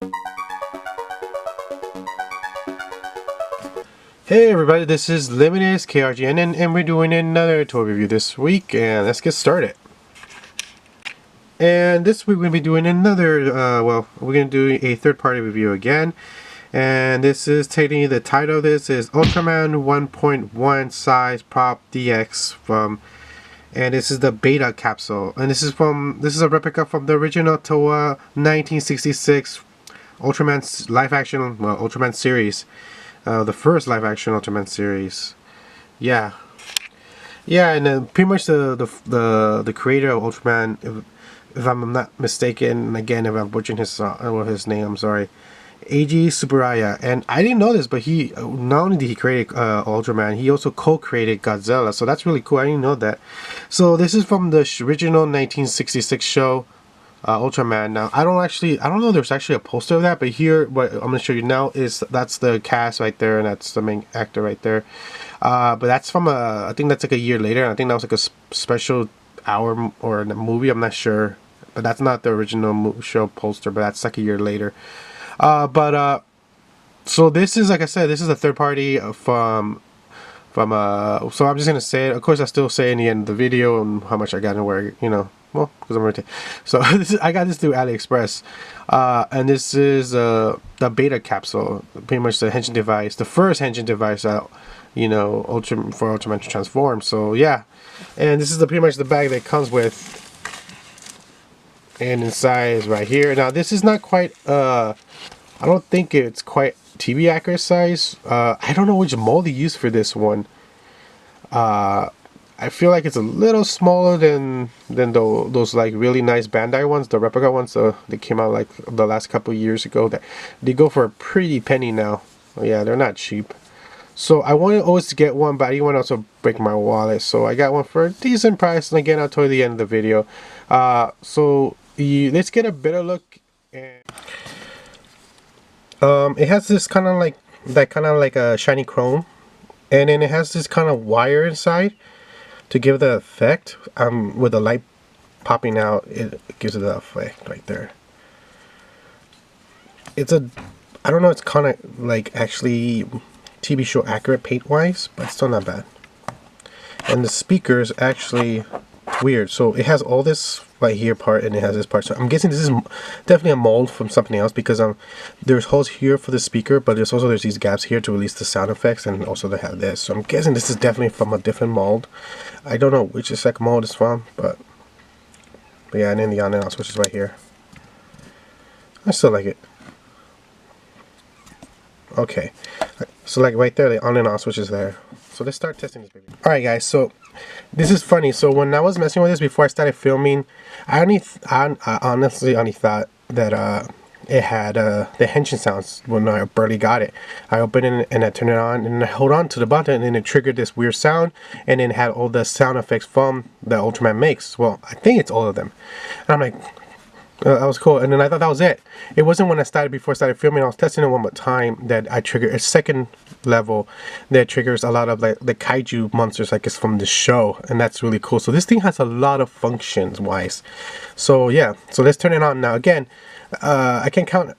Hey everybody, this is Limited KRGN and we're doing another toy review this week, and let's get started. And this week we're going to be doing another, we're going to do a third-party review again. And this is taking, the title of this is Ultraman 1.1 Size Prop DX and this is the beta capsule. And this is a replica from the original Toa 1966 Ultraman live-action, Ultraman series. The first live-action Ultraman series. Yeah, and pretty much the creator of Ultraman, if I'm not mistaken, again if I'm butchering his name, I'm sorry, Eiji Tsuburaya. And I didn't know this, but he not only did he create Ultraman, he also co-created Godzilla. So that's really cool. I didn't know that. So this is from the original 1966 show. Ultraman. Now I don't know there's actually a poster of that, but here what I'm gonna show you now is that's the cast right there, and that's the main actor right there. But that's from I think that's like a year later. I think that was like a special hour or a movie, I'm not sure, but that's not the original show poster, but that's like a year later. So this is, like I said, this is a third party from so I'm just gonna say it. Of course I still say in the end of the video and how much I got and where, well, because I'm already. So I got this through AliExpress, and this is the beta capsule, pretty much the henshin device, the first henshin device out, for Ultraman to transform. So yeah, and this is pretty much the bag that it comes with, and inside is right here. Now this is not quite I don't think it's quite TV accurate size. I don't know which mold they used for this one. I feel like it's a little smaller than those like really nice Bandai ones, the replica ones. They came out like the last couple of years ago. That they go for a pretty penny now. Yeah, they're not cheap. So I wanted always to get one, but I didn't want to also break my wallet. So I got one for a decent price. And again, I'll tell you the end of the video. Let's get a better look. And it has this kind of like a shiny chrome, and then it has this kind of wire inside to give the effect. With the light popping out, it gives it the effect right there. I don't know, it's kind of like actually TV show accurate paint wise, but still not bad. And the speakers actually weird. So it has all this right here part, and it has this part. So I'm guessing this is definitely a mold from something else, because there's holes here for the speaker, but there's these gaps here to release the sound effects, and also they have this. So I'm guessing this is definitely from a different mold. I don't know which exact mold it's from, but yeah, and then the on and off switch is right here. I still like it. Okay, so like right there, the on and off switch is there. So let's start testing this baby. Alright guys, so this is funny. So when I was messing with this before I started filming, I honestly only thought that it had the henshin sounds when I barely got it. I opened it and I turned it on and I hold on to the button, and then it triggered this weird sound, and then had all the sound effects from that Ultraman makes. Well, I think it's all of them. And I'm like, that was cool. And then I thought that was it. It wasn't when before I started filming. I was testing it one more time that I triggered a second level that triggers a lot of like the kaiju monsters, I guess, from the show, and that's really cool. So this thing has a lot of functions wise. So yeah, so let's turn it on now. Again, I can't count.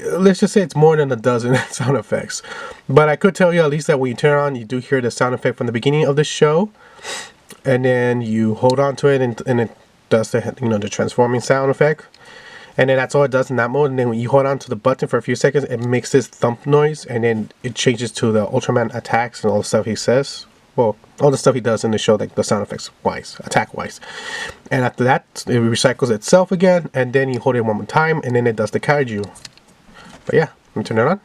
Let's just say it's more than a dozen sound effects, but I could tell you at least that when you turn it on, you do hear the sound effect from the beginning of the show, and then you hold on to it, and it does the the transforming sound effect. And then that's all it does in that mode. And then when you hold on to the button for a few seconds, it makes this thump noise, and then it changes to the Ultraman attacks and all the stuff he says. Well, all the stuff he does in the show, like the sound effects wise, attack wise. And after that, it recycles itself again, and then you hold it one more time, and then it does the kaiju. But yeah, let me turn it on.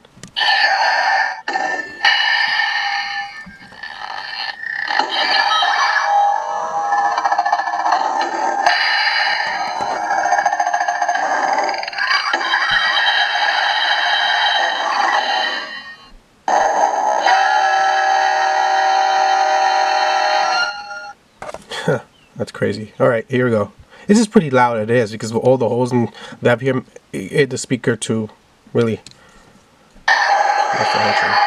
That's crazy. Alright, here we go. This is pretty loud, it is, because of all the holes in that here, the speaker to really. That's the answer.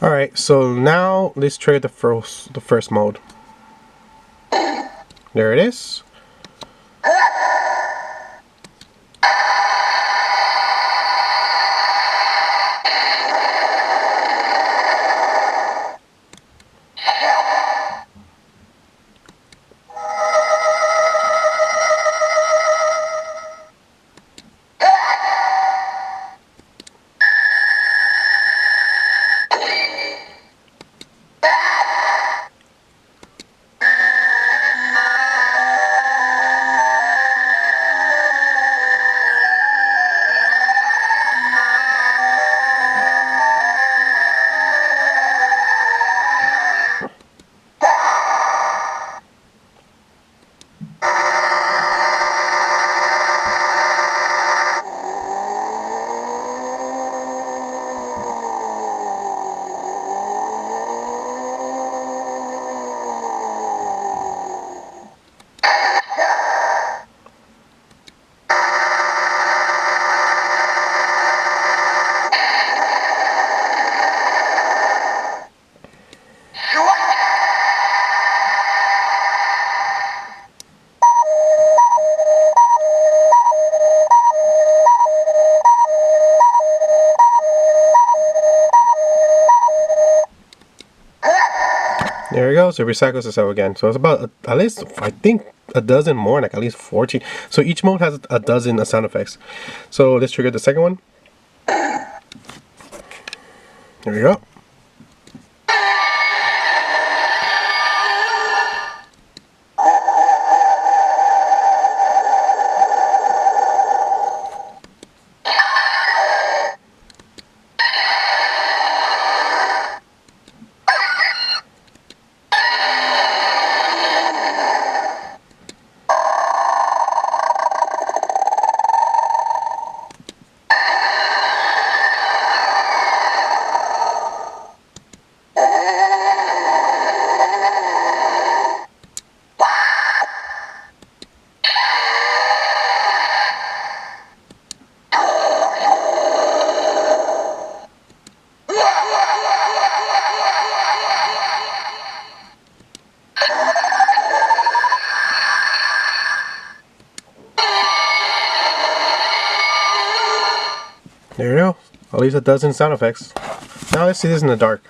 All right, so now let's trigger the first mode. There it is. There we go. So it recycles itself again. So it's about at least, I think, a dozen more, like at least 14. So each mode has a dozen sound effects. So let's trigger the second one. There we go. There you go. At least a dozen sound effects. Now let's see this in the dark.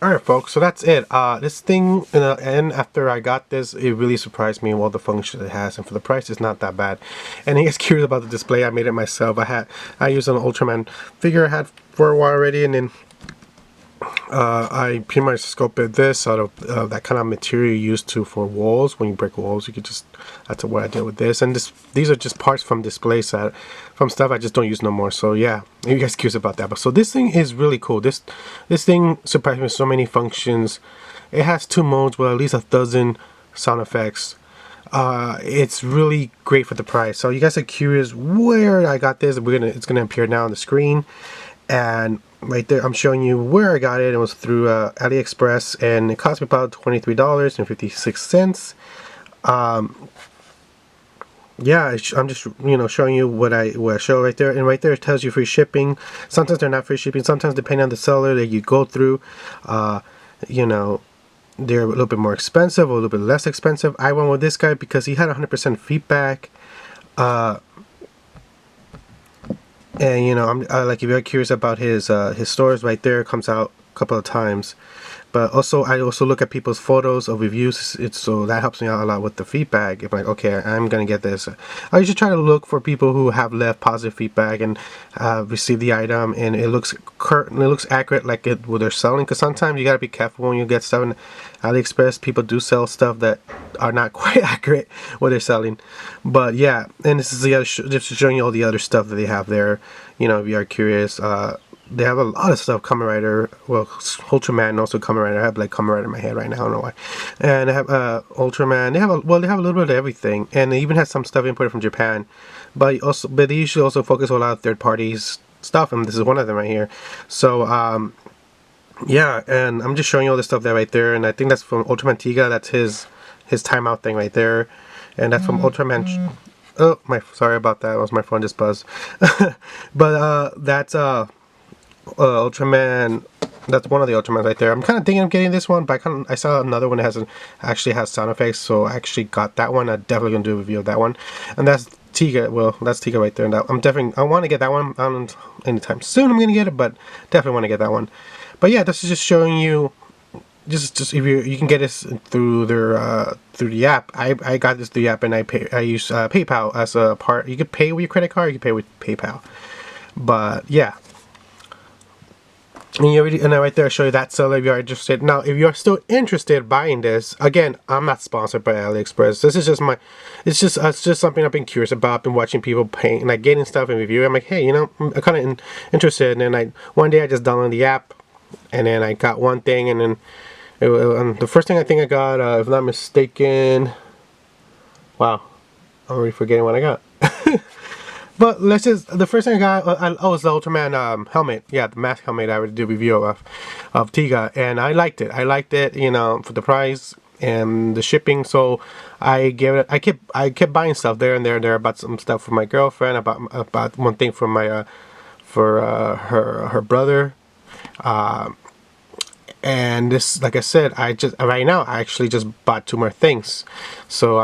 Alright folks, so that's it. This thing, in the end, after I got this, it really surprised me with all the functions it has, and for the price it's not that bad. And if you guys curious about the display, I made it myself. I used an Ultraman figure I had for a while already, and then I pretty much sculpted this out of that kind of material you used to for walls. When you break walls, you could just, that's what I did with this. And these are just parts from display set, from stuff I just don't use no more. So yeah, if you guys curious about that. But so this thing is really cool. This thing surprised me with so many functions. It has 2 modes with at least a dozen sound effects. It's really great for the price. So you guys are curious where I got this. It's gonna appear now on the screen. And right there I'm showing you where I got it. It was through AliExpress, and it cost me about $23.56. Yeah, I'm just showing you what I show right there, and right there it tells you free shipping. Sometimes they're not free shipping, sometimes depending on the seller that you go through, they're a little bit more expensive or a little bit less expensive. I went with this guy because he had 100% feedback. And I'm like, if you're curious about his stores, right there, it comes out a couple of times. But also, I also look at people's photos of reviews, so that helps me out a lot with the feedback. If I'm like, okay, I'm gonna get this, I usually try to look for people who have left positive feedback and receive the item, and it looks accurate, like what they're selling. Because sometimes you gotta be careful when you get stuff in AliExpress. People do sell stuff that are not quite accurate what they're selling. But yeah, and this is just showing you all the other stuff that they have there. If you are curious. They have a lot of stuff. Kamen Rider, well, Ultraman, and also Kamen Rider. I have like Kamen Rider in my head right now. I don't know why. And they have Ultraman. They have a little bit of everything, and they even have some stuff imported from Japan. But they usually also focus on a lot of third parties stuff, and this is one of them right here. So yeah, and I'm just showing you all this stuff there right there, and I think that's from Ultraman Tiga. That's his timeout thing right there. and that's from Ultraman. Oh, sorry about that. It was my phone just buzzed. But that's Ultraman. That's one of the Ultramans right there. I'm kind of thinking of getting this one, but I saw another one that actually has sound effects, so I actually got that one. I'm definitely gonna do a review of that one. And that's Tiga. Well, that's Tiga right there. And I want to get that one. I don't know anytime soon I'm gonna get it, but definitely want to get that one. But yeah, this is just showing you. Just if you can get this through through the app. I got this through the app, and I use PayPal as a part. You could pay with your credit card. You can pay with PayPal. But yeah. And right there I show you that, so if you're interested. Now if you're still interested in buying this, again, I'm not sponsored by AliExpress. This is just it's just something I've been curious about. I've been watching people paint, like getting stuff and review. I'm like, hey, I'm kind of interested. And then one day I just downloaded the app, and then I got one thing, and then the first thing I think I got, if I'm not mistaken, wow, I'm already forgetting what I got. But the first thing I got, was the Ultraman helmet. Yeah, the mask helmet I would do a review of Tiga, and I liked it. I liked it, for the price and the shipping. So I gave it. I kept buying stuff there and there and there. I bought some stuff for my girlfriend. About one thing for my her brother. And this, like I said, right now I actually just bought 2 more things. So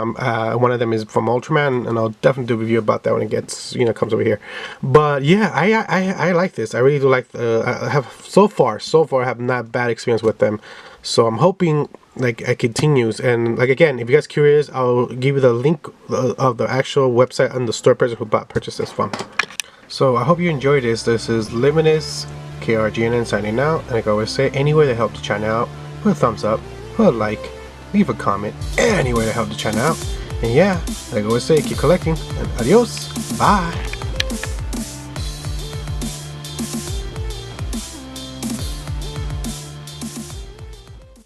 one of them is from Ultraman, and I'll definitely do a review about that when it gets comes over here. But yeah, I like this. I really do like. I have so far I have not bad experience with them. So I'm hoping like it continues. And like again, if you guys curious, I'll give you the link of the actual website and the store person who purchased this from. So I hope you enjoyed this. This is Limitless KRGNN signing out, and like I always say, anywhere to help the channel out, put a thumbs up, put a like, leave a comment, anywhere to help the channel out. And yeah, like I always say, keep collecting, and adios, bye.